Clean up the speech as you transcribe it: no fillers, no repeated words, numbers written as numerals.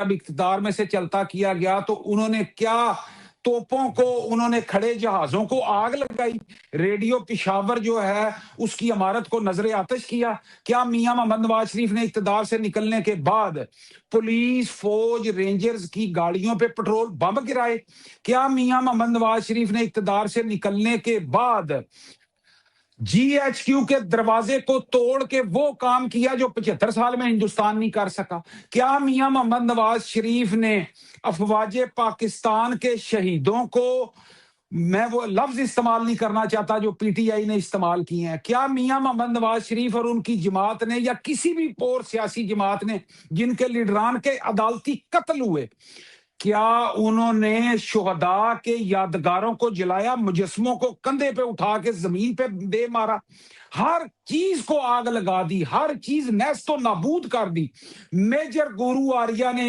جب اقتدار میں سے چلتا کیا گیا تو انہوں نے کیا توپوں کو، انہوں نے کھڑے جہازوں کو آگ لگائی، ریڈیو پشاور جو ہے اس کی عمارت کو نظر آتش کیا۔ کیا میاں محمد نواز شریف نے اقتدار سے نکلنے کے بعد پولیس، فوج، رینجرز کی گاڑیوں پہ پٹرول بم گرائے؟ کیا میاں محمد نواز شریف نے اقتدار سے نکلنے کے بعد جی ایچ کیو کے دروازے کو توڑ کے وہ کام کیا جو 75 سال میں ہندوستان نہیں کر سکا؟ کیا میاں محمد نواز شریف نے افواج پاکستان کے شہیدوں کو، میں وہ لفظ استعمال نہیں کرنا چاہتا جو پی ٹی آئی نے استعمال کیے ہیں، کیا میاں محمد نواز شریف اور ان کی جماعت نے یا کسی بھی اور سیاسی جماعت نے جن کے لیڈران کے عدالتی قتل ہوئے، کیا انہوں نے شہداء کے یادگاروں کو جلایا، مجسموں کو کندھے پہ اٹھا کے زمین پہ دے مارا، ہر چیز کو آگ لگا دی، ہر چیز نیست و نابود کر دی؟ میجر گورو آریہ نے